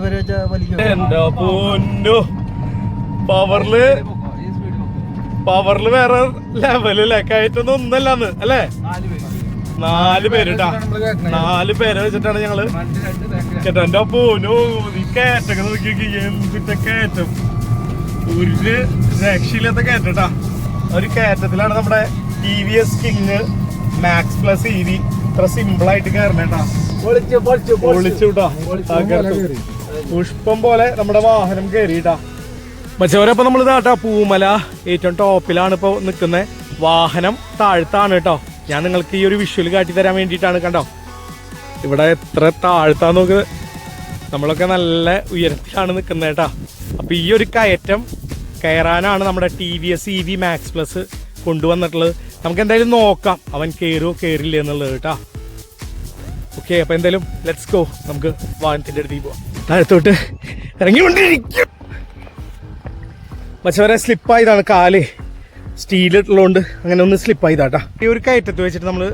പേര് വെച്ചാൽ വലിക്കും. എന്താ പൊന്നു പവറില് വേറെ ലെവലല്ലേ, കയറ്റൊന്നും ഒന്നല്ലാന്ന് അല്ലേ? 4 പേരുട്ടാ, 4 പേരെ വെച്ചിട്ടാണ് ഞങ്ങള് ചേട്ടാ. എന്റെ പൊന്നു ഈ കയറ്റൊക്കെ നോക്കി, എന്തിന്റെ കയറ്റം, ഒരു രക്ഷയില്ലാത്ത കയറ്റാ. ഒരു കയറ്റത്തിലാണ് നമ്മുടെ TVS King Max Plus EV ഇത്ര സിമ്പിൾ ആയിട്ട് കയറണേട്ടാ. പൊളിച്ചുട്ടാ, പുഷ്പം പോലെ നമ്മുടെ വാഹനം കയറിയിട്ടാ. മച്ചവരപ്പൊ നമ്മൾ ഇതാട്ടാ പൂമല ഏറ്റവും ടോപ്പിലാണ് ഇപ്പൊ നിക്കുന്നത്. വാഹനം താഴ്ത്താണ് കേട്ടോ. ഞാൻ നിങ്ങൾക്ക് ഈ ഒരു വിഷ്വൽ കാട്ടി തരാൻ വേണ്ടിയിട്ടാണ്. കണ്ടോ ഇവിടെ എത്ര താഴ്ത്താന്ന് നോക്ക്. നമ്മളൊക്കെ നല്ല ഉയരത്തിലാണ് നിൽക്കുന്നത് കേട്ടാ. അപ്പൊ ഈ ഒരു കയറ്റം കയറാനാണ് നമ്മുടെ TVS EV മാക്സ് പ്ലസ് കൊണ്ടുവന്നിട്ടുള്ളത്. നമുക്ക് എന്തായാലും നോക്കാം അവൻ കയറുമോ കയറില്ല എന്നുള്ളത് കേട്ടാ. ഓക്കെ, അപ്പൊ എന്തായാലും ലെറ്റ്സ് ഗോ. നമുക്ക് വാഹനത്തിന്റെ അടുത്തേക്ക് പോവാം. താഴത്തോട്ട് ഇറങ്ങിക്കൊണ്ടിരിക്കും. മച്ചവരെ സ്ലിപ്പായതാണ്, കാല് സ്റ്റീലിട്ടുള്ളതുകൊണ്ട് അങ്ങനെ ഒന്ന് സ്ലിപ്പായതാട്ടാ. ഈ ഒരു കയറ്റത്ത് വെച്ചിട്ട് നമ്മൾ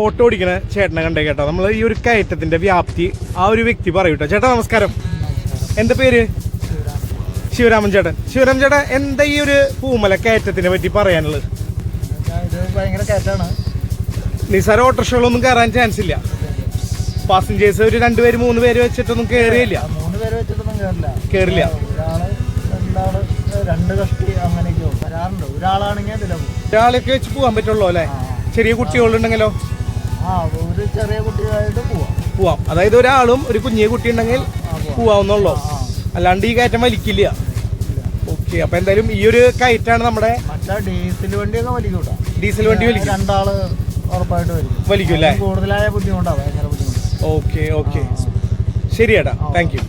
ഓട്ടോ ഓടിക്കണ ചേട്ടനെ കണ്ടേ കേട്ടോ. നമ്മൾ ഈ ഒരു കയറ്റത്തിന്റെ വ്യാപ്തി ആ ഒരു വ്യക്തി പറയൂട്ടോ. ചേട്ടാ നമസ്കാരം, എന്താ പേര്? ശിവരാമൻ ചേട്ടൻ. ശിവരാമൻ ചേട്ടാ, എന്താ ഈ ഒരു പൂമല കയറ്റത്തിനെ പറ്റി പറയാനുള്ളത്? ഭയങ്കര കയറ്റാണ്. നിസാര ഓട്ടോറിക്ഷകളൊന്നും കയറാൻ ചാൻസ് ഇല്ല. പാസഞ്ചേഴ്സ് ഒരു 2 പേര് 3 പേര് വെച്ചിട്ടൊന്നും കയറിയില്ല. 3 പേര് വെച്ചിട്ടൊന്നും കയറില്ല. ഒരാള് 2 കഷ്ടി അങ്ങനെയൊക്കെ വരാറുണ്ട്. ഒരാളാണെങ്കിൽ ഒരാളൊക്കെ വെച്ച് പോകാൻ പറ്റുള്ളൂ അല്ലെ? ചെറിയ കുട്ടികളുണ്ടെങ്കിലോ? ഒരു ചെറിയ കുട്ടികളായിട്ട് പോവാം. അതായത് ഒരാളും ഒരു കുഞ്ഞിയ കുട്ടി ഉണ്ടെങ്കിൽ പോവാവുന്നുള്ളൂ, അല്ലാണ്ട് ഈ കയറ്റം വലിക്കില്ല. ഓക്കെ, അപ്പൊ എന്തായാലും ഈ ഒരു കയറ്റാണ് നമ്മുടെ ഡീസൽ വണ്ടിയൊക്കെ വലിക്കൂട്ടാ. ഡീസൽ വണ്ടി വലിക്കും. 2 ആള് ഉറപ്പായിട്ട് വലിക്കും അല്ലേ? കൂടുതലായ ബുദ്ധിമുട്ടാണ്, ഭയങ്കര ബുദ്ധിമുട്ട്. ഓക്കെ ശരി ചേട്ടാ, താങ്ക് യു.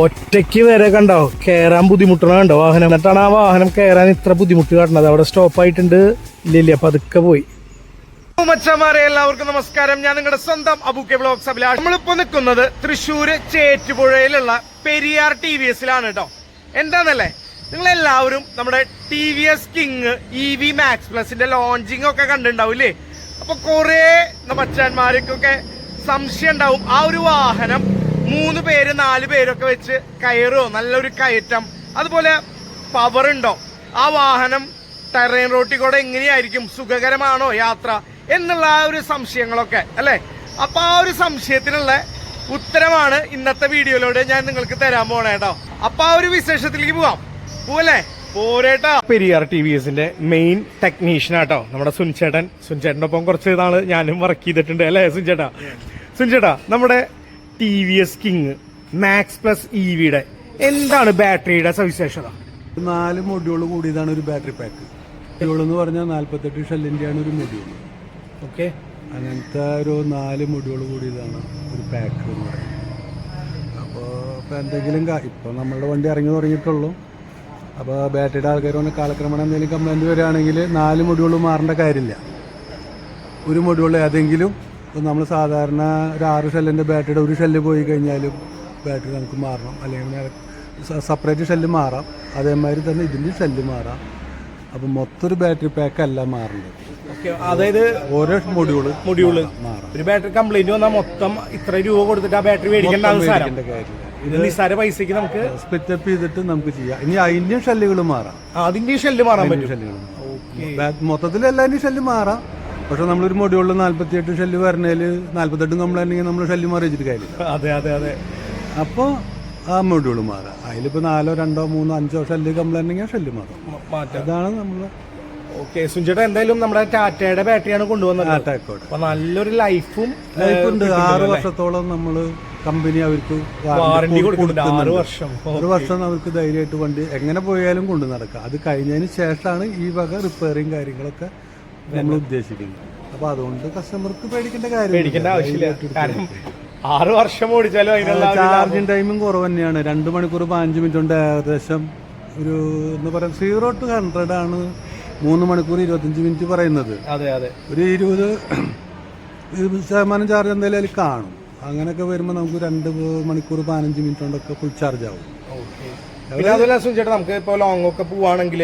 ഒറ്റയ്ക്ക് വരെ കണ്ടോ കയറാൻ ബുദ്ധിമുട്ടണ കണ്ടോ വാഹനം. എന്നിട്ടാണ് ആ വാഹനം കയറാൻ ഇത്ര ബുദ്ധിമുട്ട് കാട്ടുന്നത്. അവിടെ സ്റ്റോപ്പ് ആയിട്ടുണ്ട്. ഇല്ല പതുക്കെ പോയി. മച്ചന്മാരെ എല്ലാവർക്കും നമസ്കാരം. ഞാൻ നിങ്ങളുടെ സ്വന്തം അബൂക്കെ വ്ലോഗ്സ് അഭിലാഷ്. നമ്മളിപ്പോ നിൽക്കുന്നത് തൃശ്ശൂര് ചേറ്റുപുഴയിലുള്ള പെരിയാർ TVSലാണ് കേട്ടോ. എന്താന്നല്ലേ, നിങ്ങളെല്ലാവരും നമ്മുടെ TVS കിങ് EV മാക്സ് പ്ലസിന്റെ ലോഞ്ചിങ് ഒക്കെ കണ്ടിട്ടുണ്ടാവില്ലേ? അപ്പൊ കുറെ മച്ചാന്മാർക്കൊക്കെ സംശയം ഉണ്ടാവും, ആ ഒരു വാഹനം 3 പേര് 4 പേരൊക്കെ വെച്ച് കയറുമോ, നല്ലൊരു കയറ്റം, അതുപോലെ പവർ ഉണ്ടോ, ആ വാഹനം ടെറൈൻ റോട്ടിൽ കൂടെ എങ്ങനെയായിരിക്കും, സുഖകരമാണോ യാത്ര എന്നുള്ള ആ ഒരു സംശയങ്ങളൊക്കെ അല്ലെ. അപ്പൊ ആ ഒരു സംശയത്തിനുള്ള ഉത്തരമാണ് ഇന്നത്തെ വീഡിയോയിലൂടെ ഞാൻ നിങ്ങൾക്ക് തരാൻ പോണേ കേട്ടോ. അപ്പൊ ആ ഒരു വിശേഷത്തിലേക്ക് പോവല്ലേ? പോരേട്ടാ. പെരിയാർ TVSന്റെ മെയിൻ ടെക്നീഷ്യൻ ആട്ടോ നമ്മുടെ സുൻചേട്ടൻ്റെ ഒപ്പം കുറച്ച് നാള് ഞാനും വർക്ക് ചെയ്തിട്ടുണ്ട് അല്ലെ സുൻചേട്ടാ? നമ്മുടെ TVS കിങ് മാക്സ് പ്ലസ് EVയുടെ എന്താണ് ബാറ്ററിയുടെ സവിശേഷത? 4 മൊഡ്യൂൾ കൂടിയതാണ് ഒരു ബാറ്ററി പാക്ക്. മൊഡ്യൂൾ എന്ന് പറഞ്ഞാൽ 48 ഷെല്ലിൻ്റെയാണ് ഒരു മൊഡ്യൂൾ. ഓക്കെ, അങ്ങനത്തെ ഒരു 4 മൊഡ്യൂൾ കൂടിയതാണ് ഒരു പാക്ക് എന്ന് പറയുന്നത്. അപ്പോൾ ഇപ്പോൾ എന്തെങ്കിലും ഇപ്പോൾ നമ്മളുടെ വണ്ടി ഇറങ്ങി തുടങ്ങിയിട്ടുള്ളൂ. അപ്പോൾ ബാറ്ററിയുടെ ആൾക്കാർ കൊണ്ട് കാലക്രമേണ എന്തെങ്കിലും കംപ്ലൈൻറ്റ് വരികയാണെങ്കിൽ 4 മൊഡ്യൂൾ മാറേണ്ട കാര്യമില്ല. ഒരു മൊഡ്യൂൾ ഏതെങ്കിലും ഇപ്പോൾ നമ്മൾ സാധാരണ ഒരു 6 ഷെല്ലിൻ്റെ ബാറ്ററിയുടെ ഒരു ഷെല്ല് പോയി കഴിഞ്ഞാലും ബാറ്ററി നമുക്ക് മാറണം, അല്ലെങ്കിൽ സെപ്പറേറ്റ് ഷെല്ല് മാറാം. അതേമാതിരി തന്നെ ഇതിൻ്റെ ഷെല്ല് മാറാം. അപ്പോൾ മൊത്തം ഒരു ബാറ്ററി പാക്ക് അല്ല മാറേണ്ടത്. അതായത് ഓരോ മൊഡ്യൂള് മാറാം. ഒരു ബാറ്ററി കംപ്ലൈന്റ് വന്നാൽ മൊത്തം ഇത്ര രൂപ കൊടുത്തിട്ട് ആ ബാറ്ററി മേടിക്കേണ്ട കാര്യമില്ല. ഇത് നിസ്സാര പൈസക്ക് നമുക്ക് സ്പ്ലിറ്റ് അപ്പ് ചെയ്തിട്ട് നമുക്ക് ചെയ്യാം. ഇനി അതിൻ്റെയും ഷെല്ലുകൾ മാറാം. അതിന്റെയും ഷെല്ല് മാറാൻ പറ്റും. മൊത്തത്തിൽ എല്ലാവരുടെയും ഷെല്ല് മാറാം. പക്ഷെ നമ്മളൊരു മൊഡ്യൂളിൽ 48 ഷെല്ല് വരണേൽ 48 കംപ്ലൈൻറ്റ് നമ്മൾ ഷെല്ല് മാറി വെച്ചിട്ട് കാര്യമില്ല. അതെ. അപ്പോൾ ആ മൊഡ്യൂൾ മാറാം. അതിലിപ്പോൾ 4, 2, 3, 5 ഷെല്ല് കംപ്ലൈൻറ്റ് ഷെല്ല് മാറാം. അതാണ് നമ്മൾ. ഓക്കെ സുഞ്ചേട്ടാ, എന്തായാലും നമ്മുടെ ടാറ്റയുടെ ബാറ്ററിയാണ് കൊണ്ടുവന്നത്. അപ്പൊ നല്ലൊരു ലൈഫും ഉണ്ട്. 6 വർഷത്തോളം നമ്മൾ കമ്പനി അവർക്ക് വാറണ്ടി കൊടുക്കുന്നുണ്ട്. 6 വർഷം. 1 വർഷം അവർക്ക് ധൈര്യമായിട്ട് വണ്ടി എങ്ങനെ പോയാലും കൊണ്ടു നടക്കാം. അത് കഴിഞ്ഞതിന് ശേഷമാണ് ഈ വക റിപ്പയറിങ് കാര്യങ്ങളൊക്കെ നമ്മൾ ഉദ്ദേശിക്കുന്നത്. അപ്പോൾ അതുകൊണ്ട് കസ്റ്റമർക്ക് പേടിക്കേണ്ട ആവശ്യമില്ല. കാരണം 6 വർഷം ഓടിച്ചാലും ചാർജിങ് ടൈമും കുറവ് തന്നെയാണ്. 2 മണിക്കൂർ 15 മിനിറ്റ് കൊണ്ട് ഏകദേശം ഒരു എന്താ പറയുക 0 to 100 ആണ് 3 മണിക്കൂർ 25 മിനിറ്റ് പറയുന്നത്. ഒരു 20% ചാർജ് എന്തായാലും അതിൽ കാണും. അങ്ങനെയൊക്കെ വരുമ്പോൾ നമുക്ക് 2 മണിക്കൂർ 15 മിനിറ്റ് കൊണ്ടൊക്കെ ഫുൾ ചാർജ് ആവും. അതുപോലെ സുഞ്ചേട്ടാ, നമുക്ക് ഇപ്പോൾ ലോങ് ഒക്കെ പോവാണെങ്കിൽ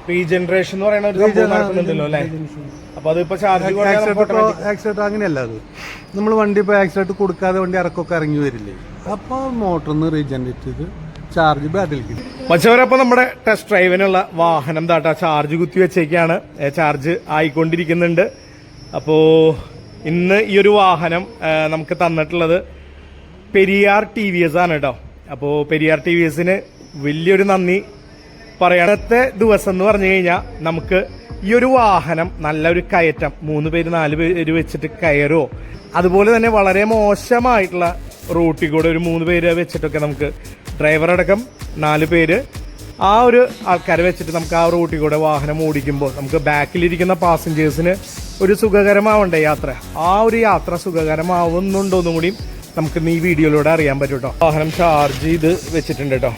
റീജനറേഷൻ എന്ന് പറയുന്ന ഒരു സംഭവം നടക്കുന്നുണ്ടല്ലോ അല്ലേ? അപ്പൊ അതിപ്പോ ചാർജ് ആക്സിഡന്റ് അങ്ങനെയല്ല. അത് നമ്മൾ വണ്ടി ഇപ്പോൾ ആക്സിഡന്റ് കൊടുക്കാതെ വണ്ടി ഇറക്കൊക്കെ ഇറങ്ങി വരില്ലേ, അപ്പോൾ മോട്ടറിന്ന് റീജനറേറ്റ് ചെയ്ത് ചാർജ് ബാറ്ററിക്ക്. മച്ചവരപ്പോ നമ്മുടെ ടെസ്റ്റ് ഡ്രൈവിനുള്ള വാഹനം താട്ടാ ചാർജ് കുത്തി വെച്ചേക്കാണ്, ചാർജ് ആയിക്കൊണ്ടിരിക്കുന്നുണ്ട്. അപ്പോ ഇന്ന് ഈ ഒരു വാഹനം നമുക്ക് തന്നിട്ടുള്ളത് പെരിയാർ TVS ആണ് കേട്ടോ. അപ്പോൾ പെരിയാർ TVSന് വലിയൊരു നന്ദി പറയാനത്തെ ദിവസം എന്ന് പറഞ്ഞു കഴിഞ്ഞാൽ നമുക്ക് ഈ ഒരു വാഹനം നല്ലൊരു കയറ്റം 3 പേര് 4 പേര് വെച്ചിട്ട് കയറോ, അതുപോലെ തന്നെ വളരെ മോശമായിട്ടുള്ള റൂട്ടിൽ കൂടെ ഒരു 3 പേര് വെച്ചിട്ടൊക്കെ നമുക്ക് ഡ്രൈവർ അടക്കം 4 പേര് ആ ഒരു ആൾക്കാരെ വെച്ചിട്ട് നമുക്ക് ആ റൂട്ടിൽ കൂടെ വാഹനം ഓടിക്കുമ്പോൾ നമുക്ക് ബാക്കിലിരിക്കുന്ന പാസഞ്ചേഴ്സിന് ഒരു സുഖകരമാവണ്ടേ യാത്ര. ആ ഒരു യാത്ര സുഖകരമാവുന്നുണ്ടോന്നും കൂടി നമുക്ക് ഈ വീഡിയോയിലൂടെ അറിയാൻ പറ്റും കേട്ടോ. വാഹനം ചാർജ് ചെയ്ത് വെച്ചിട്ടുണ്ട് കേട്ടോ.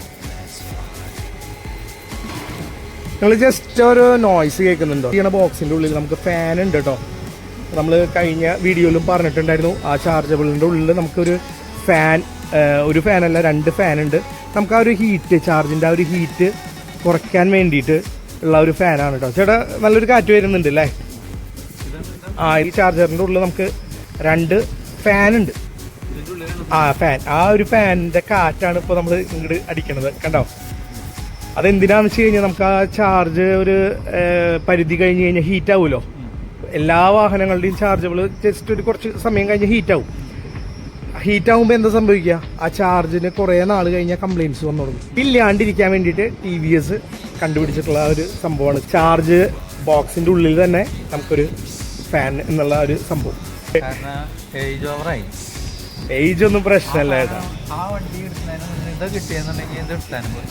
നിങ്ങൾ ജസ്റ്റ് ഒരു നോയ്സ് കേൾക്കുന്നുണ്ടോ? ഈ ബോക്സിന്റെ ഉള്ളിൽ നമുക്ക് ഫാൻ ഉണ്ട് കേട്ടോ. നമ്മൾ കഴിഞ്ഞ വീഡിയോയിലും പറഞ്ഞിട്ടുണ്ടായിരുന്നു, ആ ചാർജബിളിന്റെ ഉള്ളിൽ നമുക്കൊരു ഫാൻ, ഒരു ഫാനല്ല 2 ഫാൻ ഉണ്ട്. നമുക്ക് ആ ഒരു ഹീറ്റ്, ചാർജിന്റെ ആ ഒരു ഹീറ്റ് കുറയ്ക്കാൻ വേണ്ടിയിട്ട് ഉള്ള ഒരു ഫാനാണ് കേട്ടോ. ചേട്ടാ നല്ലൊരു കാറ്റ് വരുന്നുണ്ട് അല്ലേ? ഈ ചാർജറിന്റെ ഉള്ളിൽ നമുക്ക് 2 ഫാൻ ഉണ്ട്. ഫാൻ, ആ ഒരു ഫാനിന്റെ കാറ്റാണ് ഇപ്പോൾ നമ്മൾ ഇങ്ങോട്ട് അടിക്കണത് കണ്ടോ. അതെന്തിനാന്ന് വെച്ച് കഴിഞ്ഞാൽ നമുക്ക് ആ ചാർജ് ഒരു പരിധി കഴിഞ്ഞ് കഴിഞ്ഞാൽ ഹീറ്റ് ആവുമല്ലോ. എല്ലാ വാഹനങ്ങളുടെയും ചാർജബിൾ ജസ്റ്റ് ഒരു കുറച്ച് സമയം കഴിഞ്ഞ് ഹീറ്റ് ആവും. ഹീറ്റ് ആകുമ്പോൾ എന്താ സംഭവിക്കുക, ആ ചാർജിന് കുറേ നാൾ കഴിഞ്ഞാൽ കംപ്ലയിൻസ് വന്നു തുടങ്ങും. ഇല്ലാണ്ടിരിക്കാൻ വേണ്ടിയിട്ട് TVS കണ്ടുപിടിച്ചിട്ടുള്ള ഒരു സംഭവമാണ് ചാർജ് ബോക്സിന്റെ ഉള്ളിൽ തന്നെ നമുക്കൊരു ഫാൻ എന്നുള്ള ഒരു സംഭവം. ഏജ് ഒന്നും പ്രശ്നമല്ല ഏട്ടാ,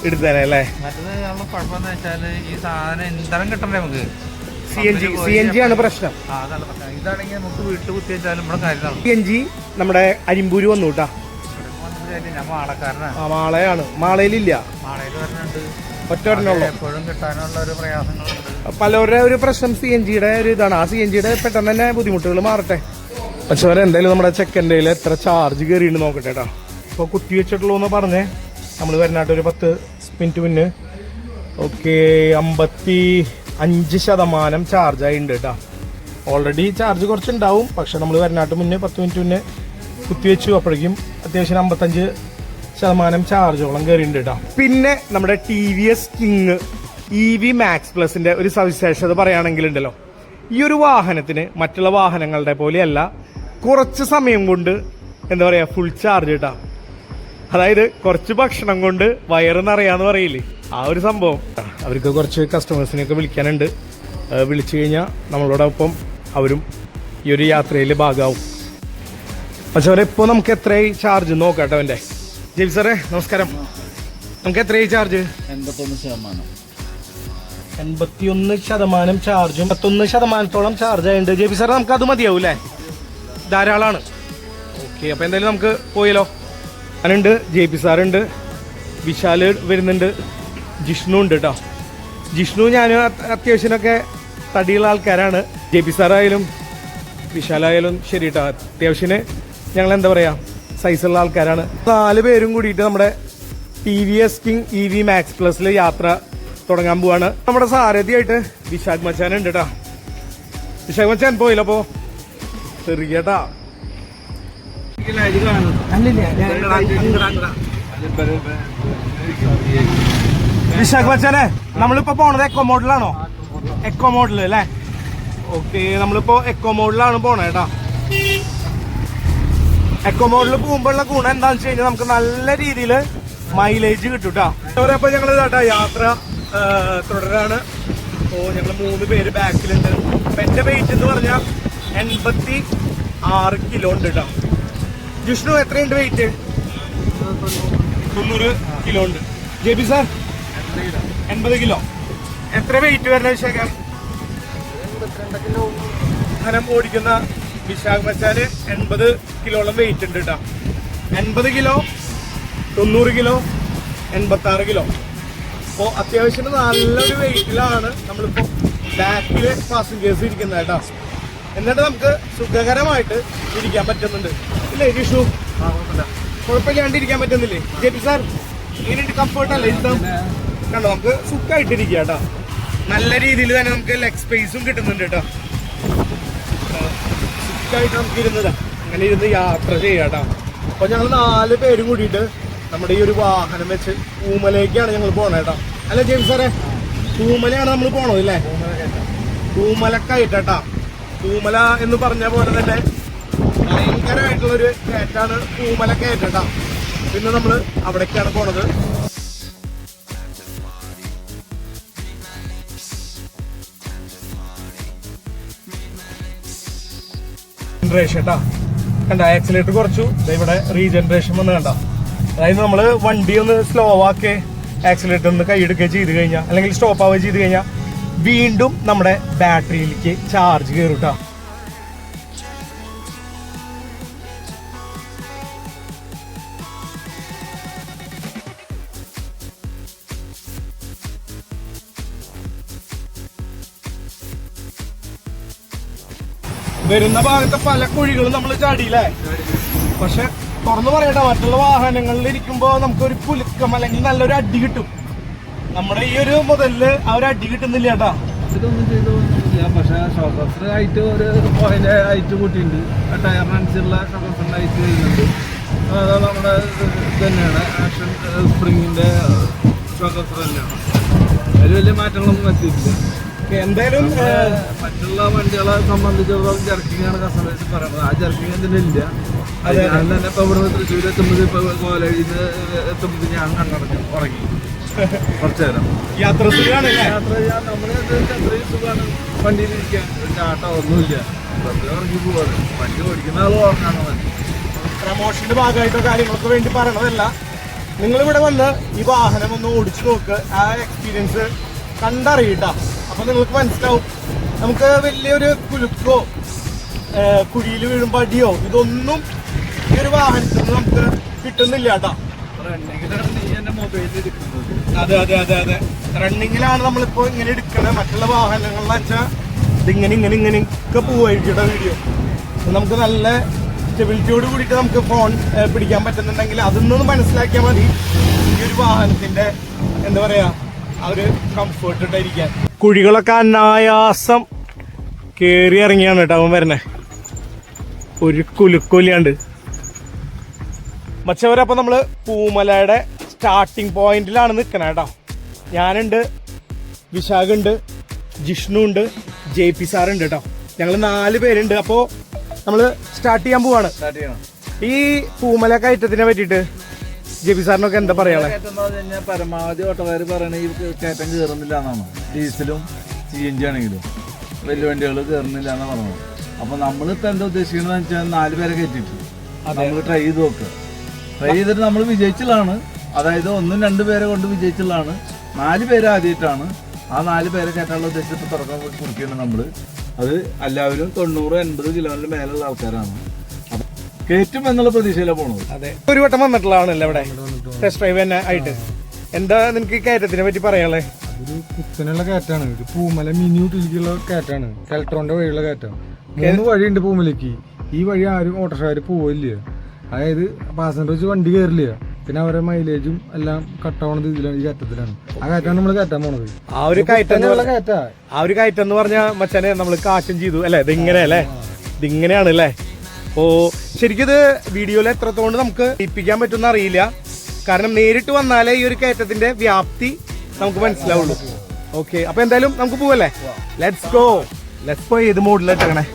എടുത്തേനെ അല്ലേ? കുഴപ്പമെന്ന് വെച്ചാല് ഈ സാധനം ഇന്ധനം കിട്ടണ്ടേ നമുക്ക്. CNG ആണ് പ്രശ്നം. ഇതാണെങ്കിൽ നമുക്ക് വീട്ടിൽ കുത്തി വെച്ചാലും നമ്മുടെ കാര്യമാണ്. CNG നമ്മുടെ അരിമ്പൂര് വന്നു കേട്ടാ. ഞാൻ മാളക്കാരനാണ്. മാളയാണ്. മാളയിലില്ല, മാളയിൽ വരുന്നുണ്ട്, ഒറ്റൊരെണ്ണുള്ളൂ. എപ്പോഴും കിട്ടാനുള്ള ഒരു പ്രയാസങ്ങളുണ്ട്. പലരുടെ ഒരു പ്രശ്നം CNGയുടെ ഒരു ഇതാണ്. ആ CNGയുടെ പെട്ടെന്ന് തന്നെ ബുദ്ധിമുട്ടുകൾ മാറട്ടെ. പക്ഷെ എന്തായാലും നമ്മുടെ ചെക്കൻ്റെ എത്ര ചാർജ് കയറിയിട്ട് നോക്കട്ടെ കേട്ടോ. ഇപ്പോൾ കുത്തി വെച്ചിട്ടുള്ളൂ എന്ന് പറഞ്ഞേ, നമ്മൾ വരുന്നായിട്ട് ഒരു 10 മിനിറ്റ് മുന്നേ. ഓക്കെ, 55% ചാർജ് ആയിട്ടുണ്ട് കേട്ടോ. ഓൾറെഡി ചാർജ് കുറച്ചുണ്ടാവും, പക്ഷെ നമ്മൾ വരുന്നായിട്ട് മുന്നേ 10 മിനിറ്റ് മുന്നേ കുത്തിവെച്ചു. അപ്പോഴേക്കും അത്യാവശ്യം 55% ചാർജോളം കയറിയിട്ടുണ്ട് കേട്ടോ. പിന്നെ നമ്മുടെ TVS കിങ് EV Max Plusന്റെ ഒരു സവിശേഷത പറയുകയാണെങ്കിലുണ്ടല്ലോ, ഈ ഒരു വാഹനത്തിന് മറ്റുള്ള വാഹനങ്ങളുടെ പോലെയല്ല, കുറച്ച് സമയം കൊണ്ട് എന്താ പറയുക ഫുൾ ചാർജ് കിട്ടാം. അതായത് കുറച്ച് ഭക്ഷണം കൊണ്ട് വയറ് നിറയാന്ന് പറയില്ലേ, ആ ഒരു സംഭവം. അവർക്ക് കുറച്ച് കസ്റ്റമേഴ്സിനെയൊക്കെ വിളിക്കാനുണ്ട്. വിളിച്ചു കഴിഞ്ഞാൽ നമ്മളോടൊപ്പം അവരും ഈ ഒരു യാത്രയിൽ ഭാഗമാവും. പക്ഷെ അവരെപ്പോൾ നമുക്ക് എത്രയായി ചാർജ് നോക്കാട്ടോ. അവൻ്റെ ജെബി സാറേ നമസ്കാരം, നമുക്ക് എത്രയായി ചാർജ്? 81% ചാർജും 81% ചാർജ് ആയിട്ടുണ്ട്. ജെബി സാർ നമുക്ക് അത് മതിയാവും അല്ലേ? ധാരാളമാണ്. ഓക്കെ, അപ്പോൾ എന്തായാലും നമുക്ക് പോയല്ലോ. ഞാനുണ്ട്, JP സാറുണ്ട്, വിശാല് വരുന്നുണ്ട്, ജിഷ്ണു ഉണ്ട് കേട്ടോ. ജിഷ്ണു ഞാനും അത്യാവശ്യമൊക്കെ തടിയുള്ള ആൾക്കാരാണ്. JP സാറായാലും വിശാലായാലും ശരി കേട്ടോ, അത്യാവശ്യത്തിന് ഞങ്ങൾ എന്താ പറയുക സൈസുള്ള ആൾക്കാരാണ്. 4 പേരും കൂടിയിട്ട് നമ്മുടെ TVS കിങ് EV Max Plusൽ യാത്ര തുടങ്ങാൻ പോവാണ്. നമ്മുടെ സാരഥിയായിട്ട് വിശാഖ് മച്ചാൻ ഉണ്ട് കേട്ടോ. വിശാഖ് മച്ചാൻ പോയില്ല അപ്പോ ചെറിയട്ടാ. വിശാഖ് മച്ചാനെ, നമ്മളിപ്പോ പോണത് എക്കോ മോഡലാണോ? എക്കോ മോഡൽ അല്ലേ? ഓക്കെ, നമ്മളിപ്പോ എക്കോ മോഡലാണ് പോണേ കേട്ടോ. എക്കോ മോഡൽ പോകുമ്പോഴുള്ള ഗുണം എന്താണെന്ന് വെച്ച് കഴിഞ്ഞാൽ നമുക്ക് നല്ല രീതിയിൽ മൈലേജ് കിട്ടും കേട്ടോ. അപ്പൊ ഞങ്ങൾ കേട്ടോ യാത്ര തുടരാണ്. അപ്പോൾ ഞങ്ങൾ 3 പേര് ബാക്കിലുണ്ട്. എന്റെ വെയിറ്റ് എന്ന് പറഞ്ഞാൽ 86 കിലോ ഉണ്ട് കേട്ടോ. ജിഷ്ണു എത്രയുണ്ട് വെയിറ്റ്? 90 കിലോ ഉണ്ട്. JP sir 80 kilo. എത്ര വെയിറ്റ് വരുന്ന വിശാഖം? 82 കിലോ. വാഹനം ഓടിക്കുന്ന വിശാഖ് മച്ചാന് 80 കിലോളം വെയിറ്റ് ഉണ്ട് കേട്ടോ. 80 കിലോ, 90 കിലോ, 86 കിലോ. അപ്പോൾ അത്യാവശ്യം നല്ലൊരു വെയിറ്റിലാണ് നമ്മളിപ്പോൾ ബാക്കില് പാസഞ്ചേഴ്സ് ഇരിക്കുന്നത് കേട്ടോ. എന്നിട്ട് നമുക്ക് സുഖകരമായിട്ട് ഇരിക്കാൻ പറ്റുന്നുണ്ട് ഇല്ലേ ജിഷു? കുഴപ്പമില്ലാണ്ടിരിക്കാൻ പറ്റുന്നില്ലേ JP സാർ? ഇങ്ങനെ കംഫർട്ട് അല്ലേ ഇഷ്ടം? കണ്ടോ, നമുക്ക് സുഖമായിട്ടിരിക്കുക കേട്ടോ. നല്ല രീതിയിൽ തന്നെ നമുക്ക് ലെഗ് സ്പേസും കിട്ടുന്നുണ്ട് കേട്ടോ. സുഖമായിട്ട് നമുക്ക് ഇരുന്നതാ അങ്ങനെ ഇരുന്ന് യാത്ര ചെയ്യാം കേട്ടോ. അപ്പൊ ഞങ്ങൾ 4 പേരും കൂടിയിട്ട് നമ്മുടെ ഈ ഒരു വാഹനം വെച്ച് പൂമലയ്ക്കാണ് ഞങ്ങൾ പോണത് കേട്ടോ. അല്ല ജെയിംസ് സാറേ, പൂമലയാണ് നമ്മൾ പോണത് അല്ലേ? പൂമലക്കായിട്ടാ. പൂമല എന്ന് പറഞ്ഞ പോലെ തന്നെ ഭയങ്കരമായിട്ടുള്ളൊരു കയറ്റാണ് പൂമല കയറ്റാ. പിന്നെ നമ്മൾ അവിടേക്കാണ് പോണത്. കണ്ട ആക്സിലേറ്റർ കുറച്ചു, ഇവിടെ റീജനറേഷൻ വന്ന് കണ്ട. അതായത് നമ്മള് വണ്ടി ഒന്ന് സ്ലോ ആക്കി ആക്സിലേറ്റർ ഒന്ന് കൈയെടുക്കുക ചെയ്ത് കഴിഞ്ഞാൽ, അല്ലെങ്കിൽ സ്റ്റോപ്പ് ആവുക ചെയ്ത് കഴിഞ്ഞാൽ വീണ്ടും നമ്മുടെ ബാറ്ററിയിലേക്ക് ചാർജ് കയറും കേട്ടോ. വരുന്ന ഭാഗത്തെ പല കുഴികളും നമ്മൾ ചാടിയില്ലേ? പക്ഷെ തുറന്നു പറയട്ടെ, മറ്റുള്ള വാഹനങ്ങളിൽ ഇരിക്കുമ്പോ നമുക്കൊരു കുലുക്കം അല്ലെങ്കിൽ നല്ലൊരു അടി കിട്ടും. നമ്മുടെ ഈ ഒരു മുതലില് ആ ഒരു അടി കിട്ടുന്നില്ല കേട്ടാ. ഇതൊന്നും ചെയ്തൊന്നുമില്ല. പക്ഷെ ഷോക്കർ ഹൈറ്റ് ഒരു പോയിന്റ് ഹൈറ്റ് കൂട്ടിയിട്ടുണ്ട്. ടയറിനനുസരിച്ചുള്ള ഷോക്കറിന്റെ ഹൈറ്റ് വരുന്നുണ്ട്. അത് നമ്മുടെ ഇത് തന്നെയാണ്, ആക്ഷൻ സ്പ്രിങ്ങിന്റെ ഷോക്കർ തന്നെയാണ്. അതിൽ വലിയ മാറ്റങ്ങളൊന്നും എത്തിയിട്ടില്ല. എന്തായാലും മറ്റുള്ള വണ്ടികളെ സംബന്ധിച്ചിടത്തോളം ജർക്കിങ്ങാണ് കസ്റ്റമേഴ്സ് പറയുന്നത്. ആ ജർക്കിങ് ഇതിന്റെ ഇല്ല. ഞാൻ തന്നെ ഇപ്പൊ ഇവിടെ തൃശ്ശൂർ എത്തുമ്പോൾ ഇപ്പൊ കോലേജിന്ന് എത്തുമ്പോൾ ഞാൻ കണ്ണടഞ്ഞു ഉറങ്ങി കുറച്ചു നേരം. യാത്ര ചെയ്യാൻ നമ്മള് അത്രയും സുഖമാണ്. വണ്ടിയിലിരിക്കാൻ ചാട്ടം ഒന്നുമില്ല, വെറുതെ ഉറങ്ങി പോവാണ്. വണ്ടി ഓടിക്കുന്ന ആൾ ഉറങ്ങാണ് മതി. പ്രമോഷന്റെ ഭാഗമായിട്ടോ കാര്യങ്ങളൊക്കെ വേണ്ടി പറയണതല്ല. നിങ്ങളിവിടെ വന്ന് ഈ വാഹനം ഒന്ന് ഓടിച്ചു നോക്ക്, ആ എക്സ്പീരിയൻസ് കണ്ടറിയിട്ടാ. അപ്പൊ നിങ്ങൾക്ക് മനസ്സിലാവും. നമുക്ക് വലിയൊരു കുലുക്കോ കുഴിയിൽ വീഴുമ്പോ അടിയോ ഇതൊന്നും ഈ ഒരു വാഹനത്തിൽ നിന്ന് നമുക്ക് കിട്ടുന്നില്ല കേട്ടോ. അതെ അതെ അതെ അതെ, റണ്ണിങ്ങിലാണ് നമ്മളിപ്പോ ഇങ്ങനെ എടുക്കണത്. മറ്റുള്ള വാഹനങ്ങളിലെന്ന് വെച്ചാൽ ഇതിങ്ങനെ ഇങ്ങനെ ഇങ്ങനെയൊക്കെ പോവായിരിക്കും വീഡിയോ. നമുക്ക് നല്ല സ്റ്റെബിലിറ്റിയോട് കൂടിയിട്ട് നമുക്ക് ഫോൺ പിടിക്കാൻ പറ്റുന്നുണ്ടെങ്കിൽ അതൊന്നും മനസ്സിലാക്കിയാൽ മതി. ഈ ഒരു വാഹനത്തിന്റെ എന്താ പറയാ ആ ഒരു കംഫേർട്ട് ഇട്ടായിരിക്കാൻ. കുഴികളൊക്കെ അനായാസം കേറി ഇറങ്ങിയാണ് കേട്ടോ അവൻ വരണേ, ഒരു കുലുക്കൊല്ലിയാണ്ട്. മച്ചവരപ്പൊ നമ്മള് പൂമലയുടെ സ്റ്റാർട്ടിങ് പോയിന്റിലാണ് നിൽക്കണേ കേട്ടോ. ഞാനുണ്ട്, വിശാഖ് ഉണ്ട്, ജിഷ്ണു ഉണ്ട്, JP സാറുണ്ട് കേട്ടോ. ഞങ്ങൾ 4 പേരുണ്ട്. അപ്പോ നമ്മള് സ്റ്റാർട്ട് ചെയ്യാൻ പോവാണ്. ഈ പൂമല കയറ്റത്തിനെ പറ്റിയിട്ട് JP സാറിനൊക്കെ എന്താ പറയാ? പരമാവധി ഓട്ടോക്കാർ പറയണ ഈ കയറ്റം കയറുന്നില്ല എന്നാണ്. ഡീസലും CNG ആണെങ്കിലും വലിയ വണ്ടികൾ കയറുന്നില്ല എന്നാണ് പറഞ്ഞത്. അപ്പൊ നമ്മളിപ്പോ എന്താ ഉദ്ദേശിക്കുന്നത് വെച്ചാൽ 4 പേരെ കയറ്റിട്ട് നമ്മൾ ട്രൈ ചെയ്ത് നോക്കുക. ട്രൈ ചെയ്തിട്ട് നമ്മൾ വിജയിച്ചുള്ളതാണ്. അതായത് 1-2 പേരെ കൊണ്ട് വിജയിച്ചുള്ളതാണ്. 4 പേര് ആദ്യമായിട്ടാണ്. ആ 4 പേരെ കയറ്റാനുള്ള ഉദ്ദേശത്തിൽ ഇപ്പൊ തുറക്കാൻ കുറിക്കുകയാണ് നമ്മള്. അത് എല്ലാവരും 90-80 കിലോമീറ്റർ മേലുള്ള ആൾക്കാരാണ്. കയറ്റും എന്നുള്ള പ്രതീക്ഷയിലാണ് പോണത്. അതെ, ഒരു വട്ടം വന്നിട്ടുള്ളതാണല്ലോ ഇവിടെ ടെസ്റ്റ് ഡ്രൈവ് തന്നെ ആയിട്ട്. എന്താ നിനക്ക് കയറ്റത്തിനെ പറ്റി പറയാളെ? ഒരു കുത്തനുള്ള കയറ്റാണ്, ഒരു പൂമല മിനി യൂട്ടിലേക്കുള്ള കയറ്റാണ്, കെൽട്രോന്റെ വഴിയുള്ള കയറ്റാണ്. 3 വഴിയുണ്ട് പൂമലയ്ക്ക്. ഈ വഴി ആരും ഓട്ടോക്കാർ പോവില്ല. അതായത് പാസഞ്ചർ വെച്ച് വണ്ടി കയറില്ല. പിന്നെ അവരുടെ മൈലേജും എല്ലാം കട്ടാവണത് ഇതിലാണ്, ഈ കയറ്റത്തിലാണ്. ആ കയറ്റാണ് നമ്മൾ കയറ്റാൻ പോണത്. ആ ഒരു കയറ്റം എന്ന് പറഞ്ഞാൽ മച്ചാനെ നമ്മള് കാറ്റും ചെയ്തു അല്ലെ? ഇതിങ്ങനെ അല്ലേ, ഇതിങ്ങനെയാണ് അല്ലേ? അപ്പോ ശരിക്കും ഇത് വീഡിയോയിൽ എത്രത്തോണ്ട് നമുക്ക് ഏൽപ്പിക്കാൻ പറ്റുമെന്ന് അറിയില്ല. കാരണം നേരിട്ട് വന്നാലേ ഈ ഒരു കയറ്റത്തിന്റെ വ്യാപ്തി നമുക്ക് മനസ്സിലാവുള്ളൂ. ഓക്കെ, അപ്പൊ എന്തായാലും നമുക്ക് പോവല്ലേ? Let's go. ഏത് മോഡിലാണ്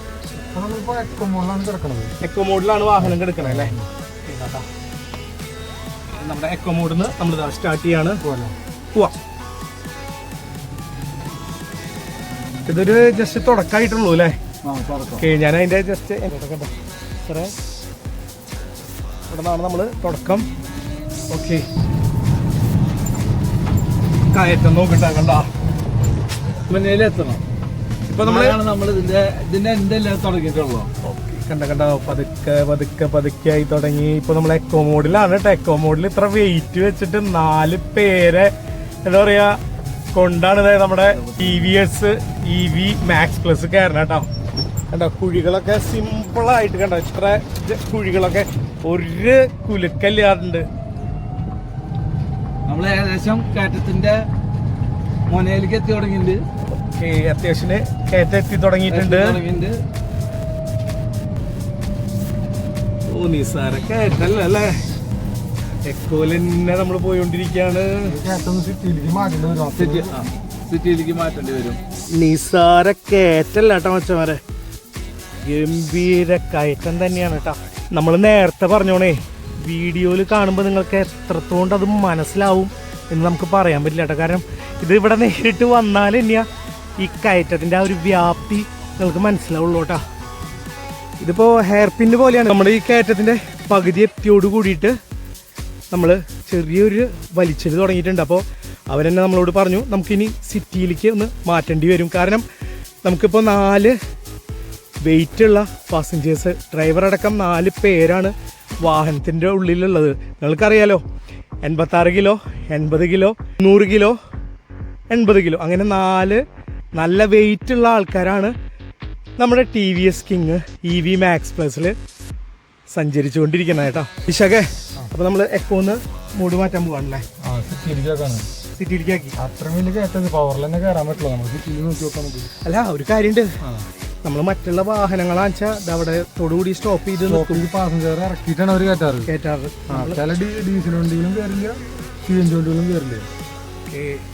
എക്കോ മോഡിലാണ് വാഹനം കിടക്കണേ അല്ലേ? നമ്മുടെ എക്കോ മോഡിൽ നിന്ന് നമ്മൾ സ്റ്റാർട്ട് ചെയ്യാണ്. പോവാം. ഇതൊരു ജസ്റ്റ് തുടക്കമായിട്ടുള്ളൂ അല്ലേ? ഞാൻ അതിന്റെ ജസ്റ്റ് ഇവിടെ നിന്നാണ് നമ്മള് തുടക്കം. ഓക്കെ, കയറ്റം നോക്കിട്ടാ കണ്ട മുന്നേലെത്തണം. ഇപ്പൊ നമ്മൾ ഇതിന്റെ എന്തെല്ലാം തുടങ്ങിയിട്ടുള്ളൂ. കണ്ട പതുക്കെ പതുക്കെ പതുക്കെ ആയി തുടങ്ങി. ഇപ്പൊ നമ്മൾ എക്കോ മോഡിലാണ് കേട്ടോ. എക്കോ മോഡിൽ ഇത്ര വെയിറ്റ് വെച്ചിട്ട് 4 പേരെ എന്താ പറയാ കൊണ്ടാണ് നമ്മുടെ TVS EV Max Plus കയറണം കേട്ടോ. കണ്ടോ കുഴികളൊക്കെ സിമ്പിളായിട്ട് കണ്ടോ, ഇത്ര കുഴികളൊക്കെ ഒരു കുലുക്കല്ലാറുണ്ട്. നമ്മൾ ഏകദേശം കയറ്റത്തിന്റെ മൊനയിലേക്ക് എത്തി തുടങ്ങിയിട്ടുണ്ട്. അത്യാവശ്യം കയറ്റം എത്തി തുടങ്ങിയിട്ടുണ്ട്. ഓ നിസാര കയറ്റല്ലേ അല്ലേ? എക്കോലെന്നെ നമ്മൾ പോയോണ്ടിരിക്കാണ്. സിറ്റിയിലേക്ക് മാറ്റേണ്ടി വരും. നിസാര കയറ്റല്ല കേട്ടോ മച്ചന്മാരെ, ഗംഭീര കയറ്റം തന്നെയാണ് കേട്ടോ. നമ്മൾ നേരത്തെ പറഞ്ഞോണേ, വീഡിയോയിൽ കാണുമ്പോൾ നിങ്ങൾക്ക് എത്രത്തോണ്ട് അത് മനസ്സിലാവും എന്ന് നമുക്ക് പറയാൻ പറ്റില്ല കേട്ടോ. കാരണം ഇത് ഇവിടെ നേരിട്ട് വന്നാൽ തന്നെയാ ഈ കയറ്റത്തിൻ്റെ ആ ഒരു വ്യാപ്തി നിങ്ങൾക്ക് മനസ്സിലാവുള്ളൂ കേട്ടോ. ഇതിപ്പോൾ ഹെയർ പിന്ന് പോലെയാണ്. നമ്മുടെ ഈ കയറ്റത്തിൻ്റെ പകുതി എത്തിയോട് കൂടിയിട്ട് നമ്മൾ ചെറിയൊരു വലിച്ചൽ തുടങ്ങിയിട്ടുണ്ട്. അപ്പോൾ അവരെന്നെ നമ്മളോട് പറഞ്ഞു നമുക്കിനി സിറ്റിയിലേക്ക് ഒന്ന് മാറ്റേണ്ടി വരും. കാരണം നമുക്കിപ്പോൾ 4 വെയിറ്റുള്ള പാസഞ്ചേഴ്സ്, ഡ്രൈവർ അടക്കം 4 പേരാണ് വാഹനത്തിൻ്റെ ഉള്ളിലുള്ളത്. നിങ്ങൾക്കറിയാലോ, 86 കിലോ, 80 കിലോ, 100 കിലോ, 80 കിലോ, അങ്ങനെ 4 നല്ല വെയിറ്റുള്ള ആൾക്കാരാണ് നമ്മുടെ TVS കിങ് EV മാക്സ് പ്ലസിൽ സഞ്ചരിച്ചുകൊണ്ടിരിക്കുന്നത് കേട്ടോ. വിശാഖേ, അപ്പോൾ നമ്മൾ എക്കോന്ന് മൂഡ് മാറ്റാൻ പോവാണല്ലേ? സിറ്റിയിലേക്ക് ആക്കി. അത്ര വലിയ കയറ്റത് പവറിൽ തന്നെ കയറാൻ പറ്റില്ല. നമുക്ക് സിറ്റിയിൽ നോക്കി നോക്കാൻ പറ്റും. അല്ല, ഒരു കാര്യമുണ്ട്, നമ്മൾ മറ്റുള്ള വാഹനങ്ങളാണെന്ന് വെച്ചാൽ അവിടെ തൊടുകൂടി സ്റ്റോപ്പ് ചെയ്ത് പാസഞ്ചർ ഇറക്കിയിട്ടാണ് അവർ കയറ്റാറ്. ചില ഡീസൽ വണ്ടികളും കയറില്ല, CNG വണ്ടികളും കയറില്ല.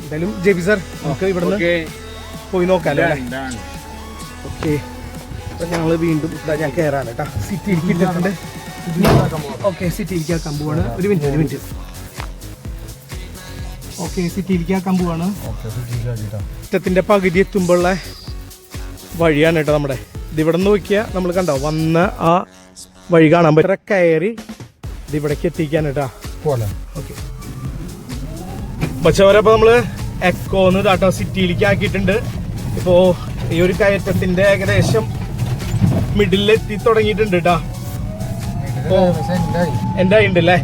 എന്തായാലും ജെബി സാർ, നമുക്ക് ഇവിടുന്ന് പോയി നോക്കാം അല്ലേ? ഓക്കെ, അപ്പം ഞങ്ങൾ വീണ്ടും ഞാൻ കയറാണ് കേട്ടോ. സിറ്റിയിലേക്ക് ഇട്ടിട്ടുണ്ട്. ഓക്കെ, സിറ്റിയിലേക്ക് ആക്കാൻ പോവാണ്. ഒരു മിനിറ്റ്. ഓക്കെ, സിറ്റിയിലേക്ക് ആക്കാൻ പോവാണ്. ഇഷ്ടത്തിൻ്റെ പകുതി എത്തുമ്പോഴുള്ള വഴിയാണ് കേട്ടോ നമ്മുടെ. ഇതിവിടെ നോക്കിയാൽ നമ്മൾ കണ്ടോ വന്ന ആ വഴി കാണാൻ പറ്റും. കയറി ഇതിവിടേക്ക് എത്തിക്കാൻ കേട്ടോ. ഓക്കെ പക്ഷവരപ്പോൾ നമ്മൾ എക്കോന്ന് കേട്ടോ സിറ്റിയിലേക്ക് ആക്കിയിട്ടുണ്ട്. ഇപ്പോൾ ഈ ഒരു കയറ്റത്തിൻ്റെ ഏകദേശം മിഡിലെത്തി തുടങ്ങിയിട്ടുണ്ട് കേട്ടോ. എന്തായിണ്ടല്ലേ?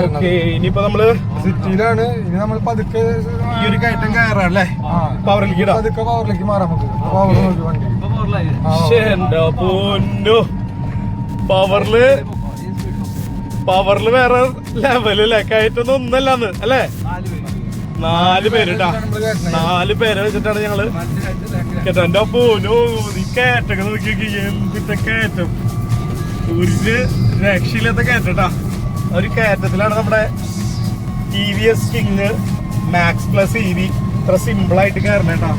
ഓക്കെ, ഇനിയിപ്പോ നമ്മള് സിറ്റിയിലാണ്. ഇനി നമ്മൾ പതുക്കെ ഈ ഒരു കയറ്റം കയറാല്ലേ? പവറിലേക്ക് പതുക്കെ പവറിലേക്ക് മാറാൻ നമുക്ക്. പവർ നോക്കി വണ്ടി എന്റെ പൊന്നു, പവറില് വേറെ ലെവലല്ലേ? കയറ്റൊന്നും ഒന്നല്ലാന്ന് അല്ലേ? 4 പേര് കേട്ടാ. 4 പേരെ വെച്ചിട്ടാണ് ഞങ്ങള് കേട്ടോ. എന്റെ പൊന്നു, ഈ കയറ്റൊക്കെ നോക്കി, എന്തിന്റെ കയറ്റം, ഒരു രക്ഷയില്ലാത്ത കയറ്റട്ടാ. ഒരു കയറ്റത്തിലാണ് നമ്മുടെ TVS King Max Plus EV ഇത്ര സിമ്പിളായിട്ട് കയറണേട്ടാ.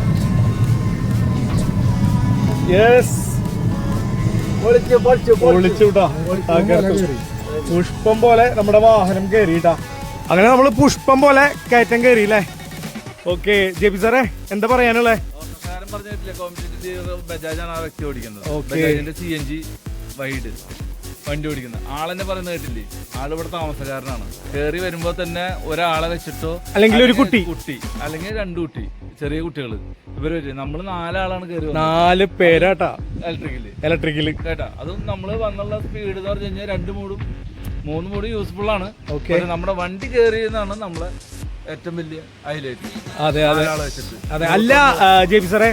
യെസ്, പൊളിച്ചുട്ടാ. പുഷ്പം പോലെ നമ്മുടെ വാഹനം കയറിട്ടാ. അങ്ങനെ നമ്മള് പുഷ്പം പോലെ കയറ്റം കയറി അല്ലേ? ഓക്കെ ജെബി സാറേ, എന്താ പറയാനുള്ളേ? ബജാജാണ് ആ വ്യക്തി ഓടിക്കുന്നത്. CNG വൈഡ് വണ്ടി ഓടിക്കുന്നത് ആളെന്നെ പറയുന്നത് കേട്ടില്ലേ? ആള് ഇവിടെ താമസക്കാരനാണ്. കയറി വരുമ്പോ തന്നെ ഒരാളെ വെച്ചിട്ടോ അല്ലെങ്കിൽ ഒരു കുട്ടി അല്ലെങ്കിൽ 2 കുട്ടി, ചെറിയ കുട്ടികള്, ഇവര് നമ്മള് 4 ആളാണ് കയറി. 4 പേരാട്ടാ ഇലക്ട്രിക്കല് കേട്ടാ. അതും നമ്മള് വന്നുള്ള സ്പീഡ് എന്ന് പറഞ്ഞു കഴിഞ്ഞാൽ 2 മൂടും 3 മൂടും യൂസ്ഫുൾ ആണ്. നമ്മുടെ വണ്ടി കയറിയെന്നാണ് നമ്മളെ ഏറ്റവും വലിയ ഹൈലൈറ്റ്. ആളെ വെച്ചിട്ട്. അതെ, അല്ല ജെബി സാറേ,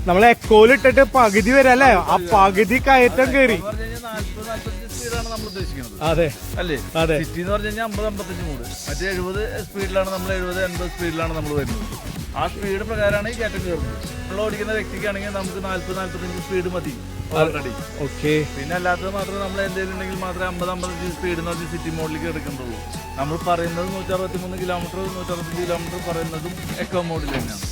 നമ്മളെ എക്കോലിട്ടിട്ട് പകുതി വരെ അല്ലേ? ആ പകുതി കയറ്റം കയറി 40-45 സ്പീഡാണ് നമ്മൾ ഉദ്ദേശിക്കുന്നത്. അതെ അല്ലേ? സിറ്റി എന്ന് പറഞ്ഞു കഴിഞ്ഞാൽ 50-55 മൂട്, മറ്റേ 70 സ്പീഡിലാണ് നമ്മൾ 70-80 സ്പീഡിലാണ് നമ്മൾ വരുന്നത്. ആ സ്പീഡ് പ്രകാരമാണ് ഈ കയറ്റം കയറുന്നത്. നമ്മൾ ഓടിക്കുന്ന വ്യക്തിക്കാണെങ്കിൽ നമുക്ക് 40-45 സ്പീഡ് മതി ഓൾറെഡി. ഓക്കെ, പിന്നെ അല്ലാത്തത് മാത്രമേ നമ്മൾ എന്തെങ്കിലും ഉണ്ടെങ്കിൽ മാത്രമേ 50-55 സ്പീഡ് എന്ന് പറഞ്ഞ് സിറ്റി മോഡിലേക്ക് എടുക്കുന്നുള്ളൂ. നമ്മൾ പറയുന്നത് 163 കിലോമീറ്റർ 165 കിലോമീറ്റർ പറയുന്നതും എക്കോ മോഡിൽ തന്നെയാണ്.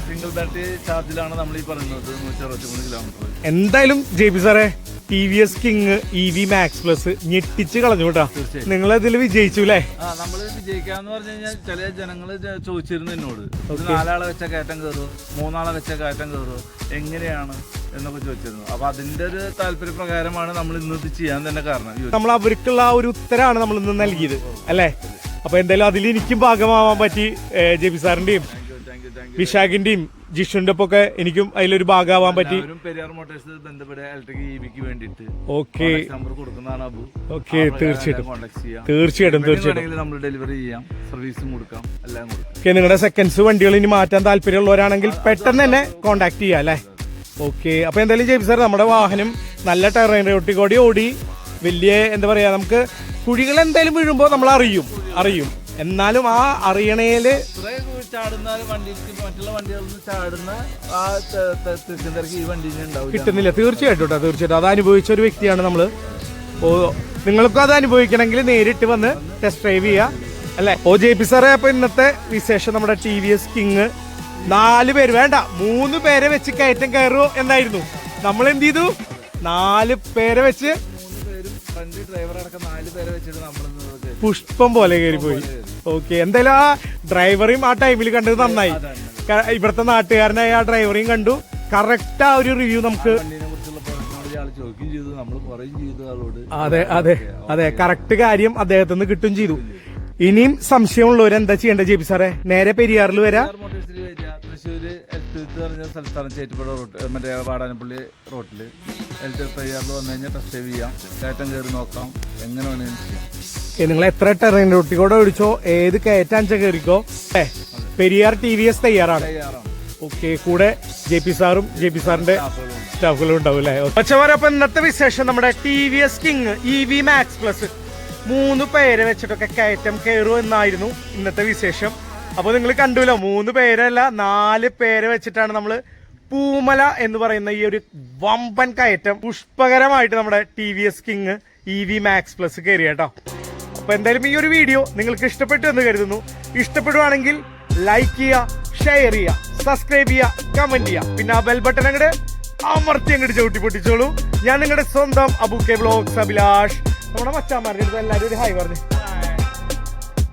സിംഗിൾ ബാറ്ററി ചാർജിലാണ് നമ്മൾ ഈ പറയുന്നത് 163 കിലോമീറ്റർ. എന്തായാലും ജെബി സാറേ, TVS king EV max plus ഞെട്ടിച്ച് കളഞ്ഞു കേട്ടാ. നിങ്ങൾ അതിൽ വിജയിച്ചു അല്ലേ? നമ്മൾ വിജയിക്കാന്ന് പറഞ്ഞു കഴിഞ്ഞാൽ ചില ജനങ്ങൾ ചോദിച്ചിരുന്നു എന്നോട്, 4 ആളെ വെച്ച കയറ്റം കയറുമോ, 3 ആളെ വെച്ച കയറ്റം കയറുമോ, എങ്ങനെയാണ് എന്നൊക്കെ ചോദിച്ചിരുന്നു. അപ്പൊ അതിന്റെ ഒരു താല്പര്യപ്രകാരമാണ് നമ്മൾ ഇന്ന് ഇത് ചെയ്യാൻ തന്നെ കാരണം. നമ്മൾ അവർക്കുള്ള ആ ഒരു ഉത്തരമാണ് നമ്മൾ ഇന്ന് നൽകിയത് അല്ലേ? അപ്പൊ എന്തായാലും അതിൽ എനിക്കും ഭാഗമാവാൻ പറ്റി. ജെബി സാറിന്റെയും വിശാഖിന്റെയും ജിഷുന്റെ ഒക്കെ എനിക്കും അതിലൊരു ഭാഗമാവാൻ പറ്റി. പെരിയാർ മോട്ടോഴ്സ് ബന്ധപ്പെട്ട ഇലക്ട്രിക് EVക്ക് വേണ്ടിയിട്ട് ഓക്കെ നമ്പർ കൊടുക്കുന്നതാണ് അബു. ഓക്കെ, തീർച്ചയായിട്ടും നമ്മൾ ഡെലിവറി ചെയ്യാം, സർവീസും കൊടുക്കാം, എല്ലാം കൊടുക്കാം. ഓക്കെ, നിങ്ങളുടെ സെക്കൻഡ്സ് വണ്ടികൾ ഇനി മാറ്റാൻ താല്പര്യമുള്ളവരാണെങ്കിൽ പെട്ടെന്ന് തന്നെ കോൺടാക്ട് ചെയ്യാം അല്ലേ? ഓക്കെ, അപ്പൊ എന്തായാലും ജെബി സാർ, നമ്മുടെ വാഹനം നല്ല ടെറൈൻ റോട്ടിൽ ഓടി വലിയ എന്താ പറയാ, നമുക്ക് കുഴികൾ എന്തായാലും വീഴുമ്പോൾ നമ്മൾ അറിയും. എന്നാലും ആ അറിയണേല് ചാടുന്ന വണ്ടിക്ക് മറ്റുള്ള വണ്ടികളിൽ നിന്ന് ചാടുന്ന ആ തിരക്കും തിരക്ക് ഈ വണ്ടിന് ഉണ്ടാവും. കിട്ടുന്നില്ല. തീർച്ചയായിട്ടും കേട്ടോ, തീർച്ചയായിട്ടും അത് അനുഭവിച്ച ഒരു വ്യക്തിയാണ് നമ്മള്. ഓ, നിങ്ങൾക്കും അത് അനുഭവിക്കണമെങ്കിൽ നേരിട്ട് വന്ന് ടെസ്റ്റ് ഡ്രൈവ് ചെയ്യാം അല്ലെ. JP സാറേ, അപ്പൊ ഇന്നത്തെ വിശേഷം നമ്മുടെ TVS കിങ് 4 പേര് വേണ്ട 3 പേരെ വെച്ച് കയറ്റം കയറുമോ എന്നായിരുന്നു. നമ്മൾ എന്ത് ചെയ്തു? 4 പേരെ വെച്ച്, 3 പേരും ഫ്രണ്ട് ഡ്രൈവർ അടക്കം 4 പേരെ വെച്ചിട്ട് നമ്മൾ പുഷ്പം പോലെ കയറിപ്പോയി. ഓക്കെ, എന്തായാലും ആ ഡ്രൈവറെയും ആ ടൈമിൽ കണ്ടത് നന്നായി. ഇവിടുത്തെ നാട്ടുകാരനായ ആ ഡ്രൈവറെയും കണ്ടു. കറക്റ്റ് ആ ഒരു റിവ്യൂ നമുക്ക് ചോദിക്കുകയും ചെയ്തു, നമ്മൾ പറയും ചെയ്തു ആളോട്. അതെ അതെ അതെ, കറക്റ്റ് കാര്യം അദ്ദേഹത്തിന് കിട്ടും ചെയ്തു. ഇനിയും സംശയമുള്ളവർ എന്താ ചെയ്യേണ്ടത് JP സാറേ? നേരെ പെരിയാറിൽ വരാം. തൃശ്ശൂര് എൽത്തുരുത്ത് പറഞ്ഞ സ്ഥലത്താണ് ചേറ്റുപുഴ റോഡ്, മറ്റേ വാടാനപ്പള്ളി റോട്ടില് പെരിയാറിൽ വന്നു കഴിഞ്ഞാൽ ടെസ്റ്റ് ഡ്രൈവ് ചെയ്യാം, കയറ്റം കയറി നോക്കാം, എങ്ങനെ വേണമെങ്കിലും ചെയ്യാം. നിങ്ങൾ എത്ര ടെറൈൻ റോട്ടിക്കൂടെ ഓടിച്ചോ, ഏത് കയറ്റാഞ്ച കയറിക്കോ, പെരിയാർ TVS തയ്യാറാണ്. ഓക്കെ, കൂടെ JP സാറും JP സാറിന്റെ സ്റ്റാഫുകളും ഉണ്ടാവും അല്ലേ. അപ്പൊ ഇന്നത്തെ വിശേഷം നമ്മുടെ TVS king EV Max Plus 3 പേരെ വെച്ചിട്ടൊക്കെ കയറ്റം കയറും എന്നായിരുന്നു ഇന്നത്തെ വിശേഷം. അപ്പൊ നിങ്ങൾ കണ്ടുല്ലോ, 3 പേരല്ല 4 പേരെ വെച്ചിട്ടാണ് നമ്മള് പൂമല എന്ന് പറയുന്ന ഈ ഒരു വമ്പൻ കയറ്റം പുഷ്പകരമായിട്ട് നമ്മുടെ TVS king EV Max Plus കയറി കേട്ടോ. അപ്പൊ എന്തായാലും ഈ ഒരു വീഡിയോ നിങ്ങൾക്ക് ഇഷ്ടപ്പെട്ടു എന്ന് കരുതുന്നു. ഇഷ്ടപ്പെടുവാണെങ്കിൽ ലൈക്ക് ചെയ്യുക, ഷെയർ ചെയ്യുക, സബ്സ്ക്രൈബ് ചെയ്യുക, കമന്റ് ചെയ്യുക, പിന്നെ ആ ബെൽ ബട്ടൺ അങ്ങോട്ട് അമർത്തി അങ്ങോട്ട് ചവിട്ടി പൊട്ടിച്ചോളൂ. ഞാൻ നിങ്ങളുടെ സ്വന്തം അബുക്കെ വ്ലോഗ്സ് അഭിലാഷ്. നമ്മുടെ മച്ചാന്മാരുടെ അടുത്ത് എല്ലാവരും ഒരു ഹായ് പറഞ്ഞു.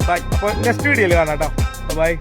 ബൈ. അപ്പൊ നെക്സ്റ്റ് വീഡിയോയിൽ കാണാം കേട്ടോ. ബൈ.